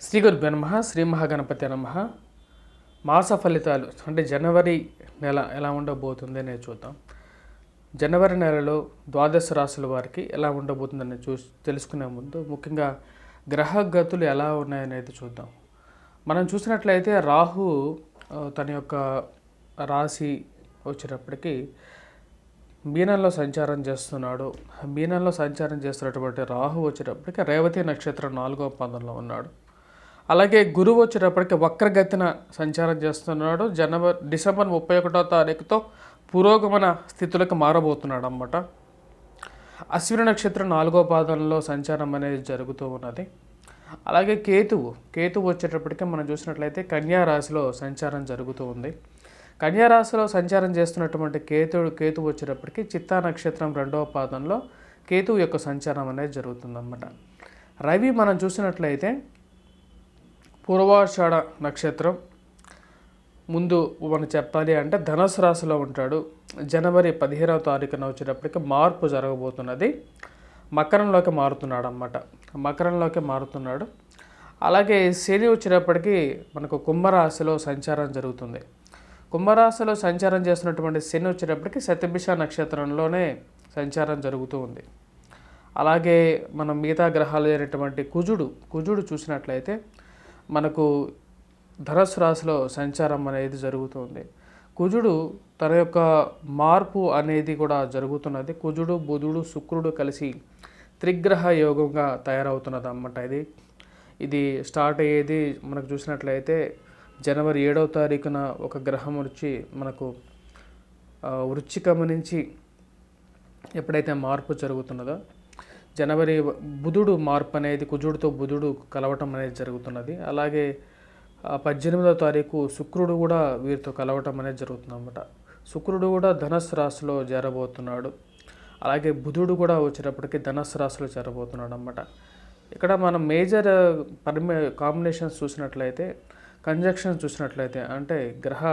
శ్రీ గురుభ్యో నమః. శ్రీ మహాగణపతి నమః. మాస ఫలితాలు అంటే జనవరి నెల ఎలా ఉండబోతుంది అనేది చూద్దాం. జనవరి నెలలో ద్వాదశ రాశుల వారికి ఎలా ఉండబోతుందని తెలుసుకునే ముందు ముఖ్యంగా గ్రహగతులు ఎలా ఉన్నాయనేది చూద్దాం. మనం చూసినట్లయితే రాహు తన యొక్క రాశి వచ్చేటప్పటికి మీనంలో సంచారం చేస్తున్నాడు. మీనంలో సంచారం చేస్తున్నటువంటి రాహు వచ్చేటప్పటికి రేవతి నక్షత్రం 4వ పాదంలో ఉన్నాడు. అలాగే గురువు వచ్చేటప్పటికి వక్రగతిన సంచారం చేస్తున్నాడు. డిసెంబర్ 31వ తారీఖుతో పురోగమన స్థితులకు మారబోతున్నాడు అన్నమాట. అశ్విని నక్షత్రం 4వ పాదంలో సంచారం అనేది జరుగుతూ ఉన్నది. అలాగే కేతువు వచ్చేటప్పటికి మనం చూసినట్లయితే కన్యా రాశిలో సంచారం జరుగుతూ ఉంది. కన్యా రాశిలో సంచారం చేస్తున్నటువంటి కేతువు వచ్చేటప్పటికి చిత్తా నక్షత్రం 2వ పాదంలో కేతువు యొక్క సంచారం అనేది జరుగుతుందన్నమాట. రవి మనం చూసినట్లయితే పూర్వాషాఢ నక్షత్రం ముందు మనం చెప్పాలి అంటే ధనుసు రాశిలో ఉంటాడు. జనవరి 15వ తారీఖున వచ్చేటప్పటికి మార్పు జరగబోతున్నది. మకరంలోకి మారుతున్నాడు. అలాగే శని వచ్చేటప్పటికి మనకు కుంభరాశిలో సంచారం జరుగుతుంది. కుంభరాశిలో సంచారం చేస్తున్నటువంటి శని వచ్చేటప్పటికి శతభిష నక్షత్రంలోనే సంచారం జరుగుతూ ఉంది. అలాగే మనం మిగతా గ్రహాలు అయినటువంటి కుజుడు చూసినట్లయితే మనకు ధనుసు రాశిలో సంచారం అనేది జరుగుతుంది. కుజుడు తన యొక్క మార్పు అనేది కూడా జరుగుతున్నది. కుజుడు, బుధుడు, శుక్రుడు కలిసి త్రిగ్రహ యోగంగా తయారవుతున్నది అన్నమాట. ఇది స్టార్ట్ అయ్యేది మనకు చూసినట్లయితే జనవరి 7వ తారీఖున ఒక గ్రహం వచ్చి మనకు వృశ్చికము నుంచి ఎప్పుడైతే మార్పు జరుగుతున్నదో జనవరి బుధుడు మార్పు అనేది కుజుడితో బుధుడు కలవటం అనేది జరుగుతున్నది. అలాగే 18వ తారీఖు శుక్రుడు కూడా వీరితో కలవటం అనేది జరుగుతుంది అన్నమాట. శుక్రుడు కూడా ధనుస్సు రాశిలో చేరబోతున్నాడు. అలాగే బుధుడు కూడా వచ్చేటప్పటికి ధనుస్సు రాశిలో చేరబోతున్నాడు అన్నమాట. ఇక్కడ మనం మేజర్ కాంబినేషన్స్ చూసినట్లయితే కంజంక్షన్స్ చూసినట్లయితే అంటే గ్రహ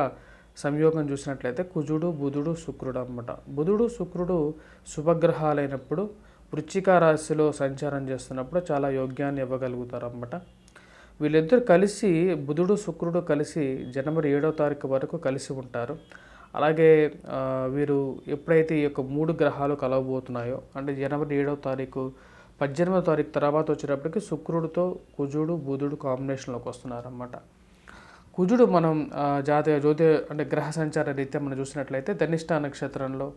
సంయోగం చూసినట్లయితే కుజుడు, బుధుడు, శుక్రుడు అన్నమాట. బుధుడు, శుక్రుడు శుభగ్రహాలైనప్పుడు వృశ్చిక రాశిలో సంచారం చేస్తున్నప్పుడు చాలా యోగ్యాన్ని ఇవ్వగలుగుతారు అన్నమాట. వీళ్ళిద్దరు కలిసి బుధుడు, శుక్రుడు కలిసి జనవరి 7వ తారీఖు వరకు కలిసి ఉంటారు. అలాగే వీరు ఎప్పుడైతే ఈ యొక్క 3 గ్రహాలు కలవబోతున్నాయో అంటే జనవరి 7వ తారీఖు 18వ తారీఖు తర్వాత వచ్చేటప్పటికి శుక్రుడితో కుజుడు, బుధుడు కాంబినేషన్లోకి వస్తున్నారన్నమాట. కుజుడు మనం జ్యోతి అంటే గ్రహ సంచార రీత్యా మనం చూసినట్లయితే ధనిష్ట నక్షత్రంలో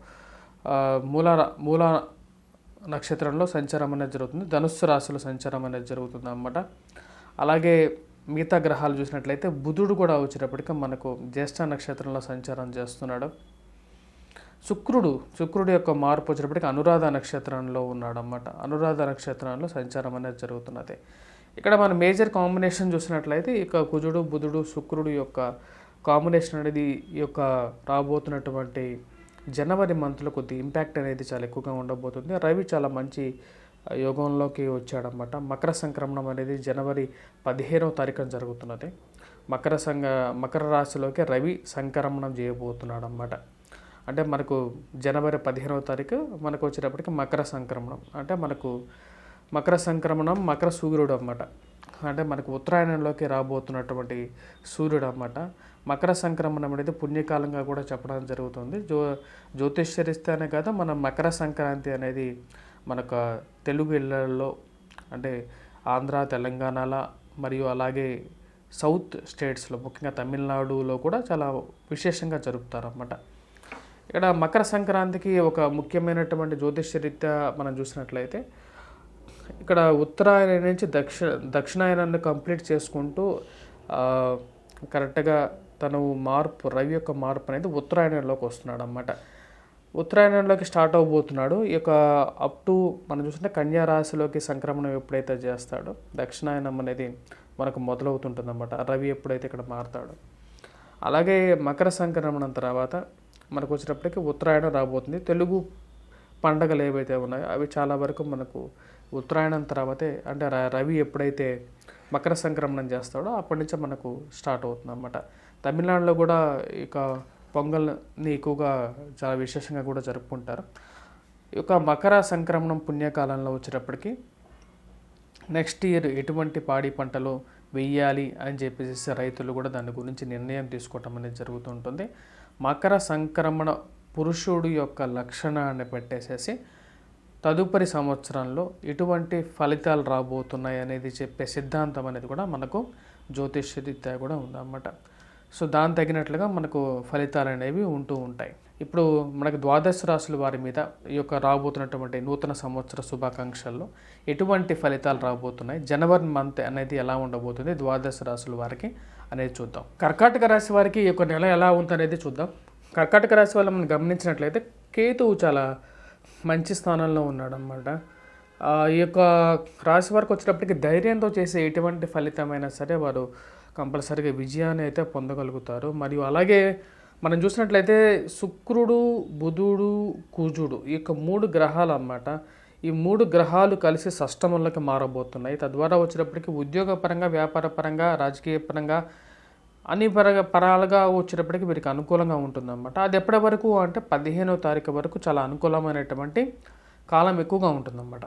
మూల నక్షత్రంలో సంచారం అనేది జరుగుతుంది. ధనుస్సు రాశిలో సంచారం అనేది జరుగుతుంది అన్నమాట. అలాగే మిగతా గ్రహాలు చూసినట్లయితే బుధుడు కూడా వచ్చేటప్పటికి మనకు జ్యేష్ఠ నక్షత్రంలో సంచారం చేస్తున్నాడు. శుక్రుడు యొక్క మార్పు వచ్చేటప్పటికి అనురాధ నక్షత్రంలో ఉన్నాడు అన్నమాట. అనురాధ నక్షత్రంలో సంచారం అనేది జరుగుతున్నది. ఇక్కడ మన మేజర్ కాంబినేషన్ చూసినట్లయితే ఇక కుజుడు, బుధుడు, శుక్రుడు యొక్క కాంబినేషన్ అనేది ఈ యొక్క రాబోతున్నటువంటి జనవరి మంత్లో కొద్ది ఇంపాక్ట్ అనేది చాలా ఎక్కువగా ఉండబోతుంది. రవి చాలా మంచి యోగంలోకి వచ్చాడనమాట. మకర సంక్రమణం అనేది జనవరి 15వ తారీఖున జరుగుతున్నది. మకర రాశిలోకి రవి సంక్రమణం చేయబోతున్నాడు అన్నమాట. అంటే మనకు జనవరి 15వ తారీఖు మనకు వచ్చేటప్పటికి మకర సంక్రమణం అంటే మనకు మకర సంక్రమణం మకర సూర్యుడు అన్నమాట. అంటే మనకు ఉత్తరాయణంలోకి రాబోతున్నటువంటి సూర్యుడు అన్నమాట. మకర సంక్రమణం అనేది పుణ్యకాలంగా కూడా చెప్పడం జరుగుతుంది. జ్యోతిష్యరిస్తేనే కాదు మన మకర సంక్రాంతి అనేది మనకు తెలుగు ఇళ్లలో అంటే ఆంధ్ర, తెలంగాణలో మరియు అలాగే సౌత్ స్టేట్స్లో ముఖ్యంగా తమిళనాడులో కూడా చాలా విశేషంగా జరుపుతారన్నమాట. ఇక్కడ మకర సంక్రాంతికి ఒక ముఖ్యమైనటువంటి జ్యోతిష్యరీత్యా మనం చూసినట్లయితే ఇక్కడ ఉత్తరాయణ నుంచి దక్షిణాయనాన్ని కంప్లీట్ చేసుకుంటూ కరెక్ట్గా తను రవి యొక్క మార్పు అనేది ఉత్తరాయణంలోకి వస్తున్నాడు అన్నమాట. ఉత్తరాయణంలోకి స్టార్ట్ అవబోతున్నాడు. ఈ యొక్క అప్ టు మనం చూస్తుంటే కన్యా రాశిలోకి సంక్రమణం ఎప్పుడైతే చేస్తాడో దక్షిణాయనం అనేది మనకు మొదలవుతుంటుంది అన్నమాట. రవి ఎప్పుడైతే ఇక్కడ మారుతాడో అలాగే మకర సంక్రమణం తర్వాత మనకు వచ్చేటప్పటికి ఉత్తరాయణం రాబోతుంది. తెలుగు పండగలు ఏవైతే ఉన్నాయో అవి చాలా వరకు మనకు ఉత్తరాయణం తర్వాతే అంటే రవి ఎప్పుడైతే మకర సంక్రమణం చేస్తాడో అప్పటి నుంచే మనకు స్టార్ట్ అవుతుంది అన్నమాట. తమిళనాడులో కూడా ఇక పొంగల్ని ఎక్కువగా చాలా విశేషంగా కూడా జరుపుకుంటారు. ఈ యొక్క మకర సంక్రమణం పుణ్యకాలంలో వచ్చేటప్పటికి నెక్స్ట్ ఇయర్ ఎటువంటి పాడి పంటలు వెయ్యాలి అని చెప్పేసి రైతులు కూడా దాని గురించి నిర్ణయం తీసుకోవటం అనేది జరుగుతుంటుంది. మకర సంక్రమణ పురుషుడు యొక్క లక్షణాన్ని పెట్టేసేసి తదుపరి సంవత్సరంలో ఎటువంటి ఫలితాలు రాబోతున్నాయి అనేది చెప్పే సిద్ధాంతం అనేది కూడా మనకు జ్యోతిష్యరీత్యా కూడా ఉందన్నమాట. సో దాని తగినట్లుగా మనకు ఫలితాలు అనేవి ఉంటూ ఉంటాయి. ఇప్పుడు మనకు ద్వాదశ రాశుల వారి మీద ఈ యొక్క రాబోతున్నటువంటి నూతన సంవత్సర శుభాకాంక్షల్లో ఎటువంటి ఫలితాలు రాబోతున్నాయి, జనవరి మంత్ అనేది ఎలా ఉండబోతుంది ద్వాదశ రాశుల వారికి అనేది చూద్దాం. కర్కాటక రాశి వారికి ఈ యొక్క నెల ఎలా ఉందనేది చూద్దాం. కర్కాటక రాశి వాళ్ళు మనం గమనించినట్లయితే కేతువు చాలా మంచి స్థానంలో ఉన్నాడనమాట. ఈ యొక్క రాశి వారికి వచ్చేటప్పటికి ధైర్యంతో చేసే ఎటువంటి ఫలితమైనా సరే వారు కంపల్సరీగా విజయాన్ని అయితే పొందగలుగుతారు. మరియు అలాగే మనం చూసినట్లయితే శుక్రుడు, బుధుడు, కుజుడు ఈ యొక్క 3 గ్రహాలు అన్నమాట. ఈ 3 గ్రహాలు కలిసి షష్టమంలోకి మారబోతున్నాయి. తద్వారా వచ్చేటప్పటికి ఉద్యోగపరంగా, వ్యాపారపరంగా, రాజకీయ పరంగా అన్ని పరాలుగా వచ్చేటప్పటికి వీరికి అనుకూలంగా ఉంటుందన్నమాట. అది ఎప్పటి వరకు అంటే 15వ తారీఖు వరకు చాలా అనుకూలమైనటువంటి కాలం ఎక్కువగా ఉంటుందన్నమాట.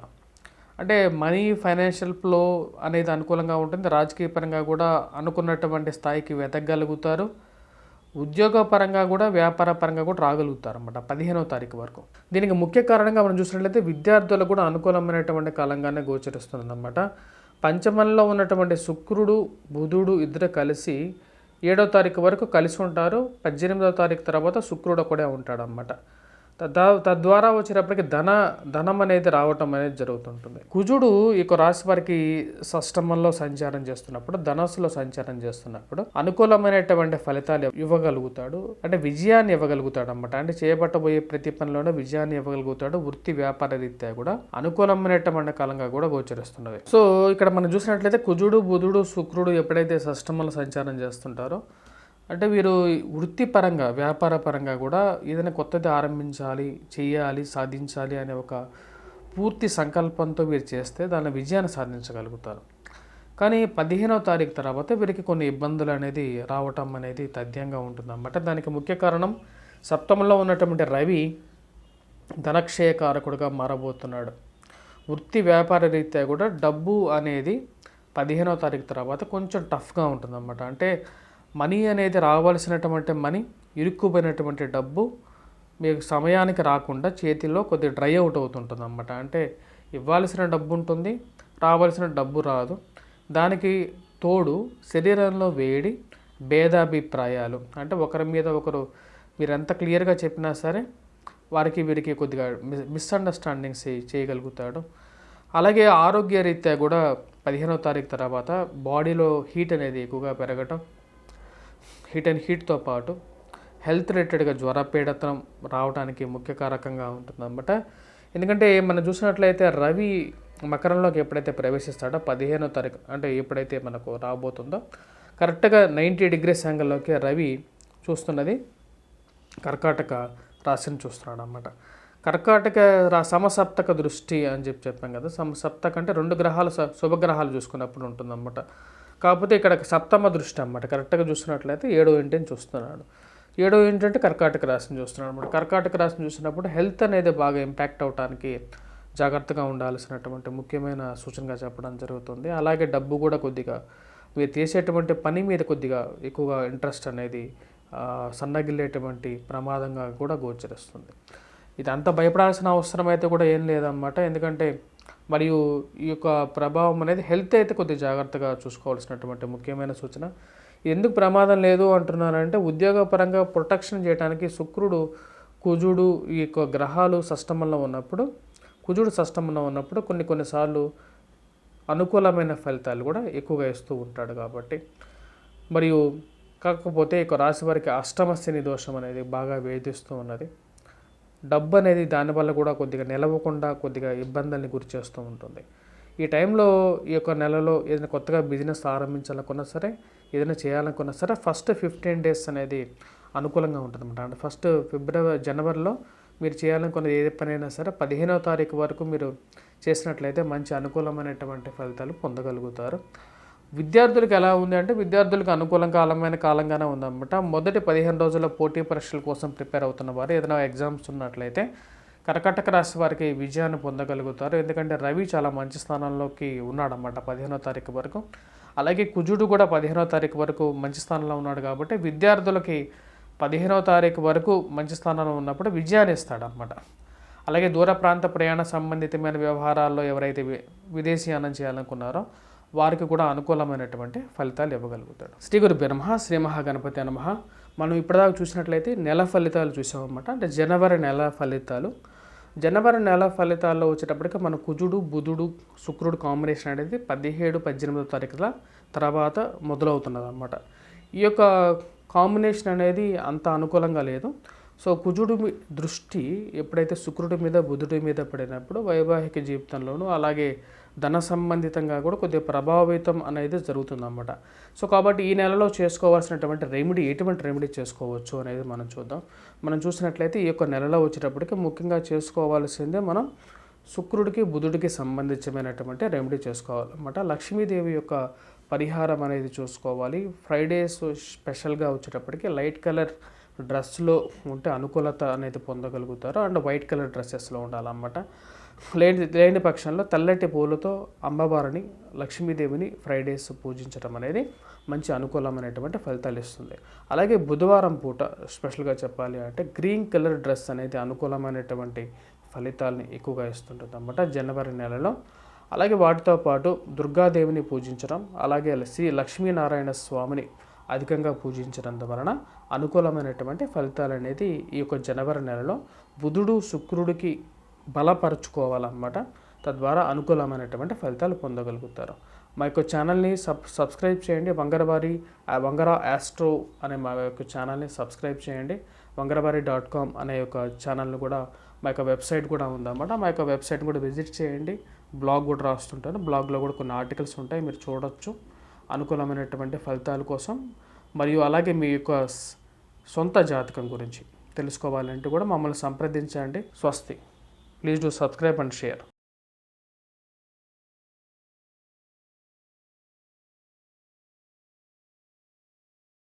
అంటే మనీ, ఫైనాన్షియల్ ఫ్లో అనేది అనుకూలంగా ఉంటుంది. రాజకీయ పరంగా కూడా అనుకున్నటువంటి స్థాయికి వెతకగలుగుతారు. ఉద్యోగపరంగా కూడా, వ్యాపార పరంగా కూడా రాగలుగుతారు అన్నమాట 15వ తారీఖు వరకు. దీనికి ముఖ్య కారణంగా మనం చూసినట్లయితే విద్యార్థులకు కూడా అనుకూలమైనటువంటి కాలంగానే గోచరిస్తుంది అన్నమాట. పంచమంలో ఉన్నటువంటి శుక్రుడు, బుధుడు ఇద్దరు కలిసి 7వ తారీఖు వరకు కలిసి ఉంటారు. 18వ తారీఖు తర్వాత శుక్రుడు కూడా ఉంటాడు అన్నమాట. తద్వారా వచ్చేటప్పటికి ధనం అనేది రావటం అనేది జరుగుతుంటుంది. కుజుడు ఈ రాశి వారికి షష్టమంలో సంచారం చేస్తున్నప్పుడు, ధనస్సులో సంచారం చేస్తున్నప్పుడు అనుకూలమైనటువంటి ఫలితాలు ఇవ్వగలుగుతాడు. అంటే విజయాన్ని ఇవ్వగలుగుతాడు అన్నమాట. అంటే చేపట్టబోయే ప్రతి పనిలోనే విజయాన్ని ఇవ్వగలుగుతాడు. వృత్తి వ్యాపార రీత్యా కూడా అనుకూలమైనటువంటి కాలంగా కూడా గోచరిస్తున్నది. సో ఇక్కడ మనం చూసినట్లయితే కుజుడు, బుధుడు, శుక్రుడు ఎప్పుడైతే షష్టమంలో సంచారం చేస్తుంటారో అంటే వీరు వృత్తిపరంగా, వ్యాపార పరంగా కూడా ఏదైనా కొత్తది ఆరంభించాలి, చేయాలి, సాధించాలి అనే ఒక పూర్తి సంకల్పంతో వీరు చేస్తే దాని విజయాన్ని సాధించగలుగుతారు. కానీ 15వ తారీఖు తర్వాత వీరికి కొన్ని ఇబ్బందులు అనేది రావటం అనేది తథ్యంగా ఉంటుందన్నమాట. దానికి ముఖ్య కారణం సప్తమంలో ఉన్నటువంటి రవి ధనక్షయకారకుడుగా మారబోతున్నాడు. వృత్తి వ్యాపార రీత్యా కూడా డబ్బు అనేది 15వ తారీఖు తర్వాత కొంచెం టఫ్గా ఉంటుందన్నమాట. అంటే మనీ అనేది రావాల్సినటువంటి మనీ, ఇరుక్కుపోయినటువంటి డబ్బు మీకు సమయానికి రాకుండా చేతిలో కొద్దిగా డ్రై అవుట్ అవుతుంటుంది అన్నమాట. అంటే ఇవ్వాల్సిన డబ్బు ఉంటుంది, రావాల్సిన డబ్బు రాదు. దానికి తోడు శరీరంలో వేడి, భేదాభిప్రాయాలు, అంటే ఒకరి మీద ఒకరు మీరు ఎంత క్లియర్గా చెప్పినా సరే వీరికి కొద్దిగా మిస్అండర్స్టాండింగ్స్ చేయగలుగుతాడు. అలాగే ఆరోగ్య రీత్యా కూడా 15వ తారీఖు తర్వాత బాడీలో హీట్ అనేది ఎక్కువగా పెరగటం, హీట్తో పాటు హెల్త్ రిలేటెడ్గా జ్వరపీడతం రావడానికి ముఖ్య కారకంగా ఉంటుందన్నమాట. ఎందుకంటే మనం చూసినట్లయితే రవి మకరంలోకి ఎప్పుడైతే ప్రవేశిస్తాడో 15వ తారీఖు అంటే ఎప్పుడైతే మనకు రాబోతుందో కరెక్ట్గా 90 డిగ్రీస్ యాంగిల్లోకి రవి చూస్తున్నది కర్కాటక రాశిని చూస్తున్నాడు అన్నమాట. కర్కాటక సమసప్తక దృష్టి అని చెప్పాం కదా. సమసప్తక అంటే 2 గ్రహాలు శుభగ్రహాలు చూసుకున్నప్పుడు ఉంటుందన్నమాట. కాకపోతే ఇక్కడ సప్తమ దృష్టి అన్నమాట. కరెక్ట్గా చూస్తున్నట్లయితే 7వ ఇంటిని చూస్తున్నాడు. 7వ ఇంటి అంటే కర్కాటక రాశిని చూస్తున్నాడు అన్నమాట. కర్కాటక రాశిని చూసినప్పుడు హెల్త్ అనేది బాగా ఇంపాక్ట్ అవడానికి జాగ్రత్తగా ఉండాల్సినటువంటి ముఖ్యమైన సూచనగా చెప్పడం జరుగుతుంది. అలాగే డబ్బు కూడా కొద్దిగా మీరు చేసేటువంటి పని మీద కొద్దిగా ఎక్కువగా ఇంట్రెస్ట్ అనేది సన్నగిల్లేటువంటి ప్రమాదంగా కూడా గోచరిస్తుంది. ఇదంతా భయపడాల్సిన అవసరం అయితే కూడా ఏం లేదన్నమాట. ఎందుకంటే మరియు ఈ యొక్క ప్రభావం అనేది హెల్త్ అయితే కొద్దిగా జాగ్రత్తగా చూసుకోవాల్సినటువంటి ముఖ్యమైన సూచన. ఎందుకు ప్రమాదం లేదు అంటున్నానంటే ఉద్యోగపరంగా ప్రొటెక్షన్ చేయడానికి శుక్రుడు, కుజుడు ఈ యొక్క గ్రహాలు షష్టమంలో ఉన్నప్పుడు, కుజుడు షష్టమంలో ఉన్నప్పుడు కొన్నిసార్లు అనుకూలమైన ఫలితాలు కూడా ఎక్కువగా ఇస్తూ ఉంటాడు కాబట్టి. మరియు కాకపోతే ఈ రాశి వారికి అష్టమ శని దోషం అనేది బాగా వేధిస్తూ ఉన్నది. డబ్బు అనేది దానివల్ల కూడా కొద్దిగా నిలవకుండా కొద్దిగా ఇబ్బందుల్ని గురి చేస్తూ ఉంటుంది. ఈ టైంలో ఈ యొక్క నెలలో ఏదైనా కొత్తగా బిజినెస్ ఆరంభించాలనుకున్నా సరే, ఏదైనా చేయాలనుకున్నా సరే ఫస్ట్ 15 డేస్ అనేది అనుకూలంగా ఉంటుంది అన్నమాట. అంటే ఫస్ట్ జనవరిలో మీరు చేయాలనుకున్న ఏ పనైనా సరే 15వ తారీఖు వరకు మీరు చేసినట్లయితే మంచి అనుకూలమైనటువంటి ఫలితాలు పొందగలుగుతారు. విద్యార్థులకు ఎలా ఉంది అంటే విద్యార్థులకు అనుకూలమైన కాలంగానే ఉందన్నమాట. మొదటి 15 రోజుల పోటీ పరీక్షల కోసం ప్రిపేర్ అవుతున్న వారు ఏదైనా ఎగ్జామ్స్ ఉన్నట్లయితే కర్కాటక రాశి వారికి విజయాన్ని పొందగలుగుతారు. ఎందుకంటే రవి చాలా మంచి స్థానంలోకి ఉన్నాడన్నమాట 15వ తారీఖు వరకు. అలాగే కుజుడు కూడా 15వ తారీఖు వరకు మంచి స్థానంలో ఉన్నాడు కాబట్టి విద్యార్థులకి 15వ తారీఖు వరకు మంచి స్థానంలో ఉన్నప్పుడు విజయాన్ని ఇస్తాడనమాట. అలాగే దూర ప్రాంత ప్రయాణ సంబంధితమైన వ్యవహారాల్లో ఎవరైతే విదేశీయానం చేయాలనుకున్నారో వారికి కూడా అనుకూలమైనటువంటి ఫలితాలు ఇవ్వగలుగుతాడు. శ్రీ గురు బ్రహ్మ శ్రీ మహాగణపతి నమః. మనం ఇప్పటిదాకా చూసినట్లయితే నెల ఫలితాలు చూసామన్నమాట. అంటే జనవరి నెల ఫలితాలు. జనవరి నెల ఫలితాల్లో వచ్చేటప్పటికి మన కుజుడు బుధుడు శుక్రుడు కాంబినేషన్ అనేది 17-18 తారీఖుల తర్వాత మొదలవుతున్నది అన్నమాట. ఈ యొక్క కాంబినేషన్ అనేది అంత అనుకూలంగా లేదు. సో కుజుడు దృష్టి ఎప్పుడైతే శుక్రుడి మీద బుధుడి మీద పడినప్పుడు వైవాహిక జీవితంలోనూ అలాగే ధన సంబంధితంగా కూడా కొద్దిగా ప్రభావితం అనేది జరుగుతుందన్నమాట. సో కాబట్టి ఈ నెలలో చేసుకోవాల్సినటువంటి రెమెడీ, ఎటువంటి రెమెడీ చేసుకోవచ్చు అనేది మనం చూద్దాం. మనం చూసినట్లయితే ఈ యొక్క నెలలో వచ్చేటప్పటికి ముఖ్యంగా చేసుకోవాల్సిందే మనం శుక్రుడికి బుధుడికి సంబంధించినటువంటి రెమెడీ చేసుకోవాలన్నమాట. లక్ష్మీదేవి యొక్క పరిహారం అనేది చూసుకోవాలి. ఫ్రైడేస్ స్పెషల్గా వచ్చేటప్పటికి లైట్ కలర్ డ్రెస్లో ఉంటే అనుకూలత అనేది పొందగలుగుతారు. అండ్ వైట్ కలర్ డ్రెస్సెస్లో ఉండాలన్నమాట. లేని పక్షంలో తెల్లటి పూలతో అమ్మవారిని లక్ష్మీదేవిని ఫ్రైడేస్ పూజించడం అనేది మంచి అనుకూలమైనటువంటి ఫలితాలు ఇస్తుంది. అలాగే బుధవారం పూట స్పెషల్గా చెప్పాలి అంటే గ్రీన్ కలర్ డ్రెస్ అనేది అనుకూలమైనటువంటి ఫలితాలని ఎక్కువగా ఇస్తుంటుంది అన్నమాట జనవరి నెలలో. అలాగే వాటితో పాటు దుర్గాదేవిని పూజించడం, అలాగే శ్రీ లక్ష్మీనారాయణ స్వామిని అధికంగా పూజించడం వలన అనుకూలమైనటువంటి ఫలితాలు అనేది ఈ యొక్క జనవరి నెలలో బుధుడు శుక్రుడికి బలపరుచుకోవాలన్నమాట. తద్వారా అనుకూలమైనటువంటి ఫలితాలు పొందగలుగుతారు. మా యొక్క ఛానల్ని సబ్స్క్రైబ్ చేయండి. వంగరా ఆస్ట్రో అనే మా యొక్క ఛానల్ని సబ్స్క్రైబ్ చేయండి. వంగరవారి.com అనే యొక్క ఛానల్ని కూడా మా యొక్క వెబ్సైట్ కూడా ఉందన్నమాట. మా యొక్క వెబ్సైట్ కూడా విజిట్ చేయండి. బ్లాగ్ కూడా రాస్తుంటాను. బ్లాగ్లో కూడా కొన్ని ఆర్టికల్స్ ఉంటాయి, మీరు చూడొచ్చు అనుకూలమైనటువంటి ఫలితాల కోసం. మరియు అలాగే మీ యొక్క సొంత జాతకం గురించి తెలుసుకోవాలంటే కూడా మమ్మల్ని సంప్రదించండి. స్వస్తి. Please do subscribe and share.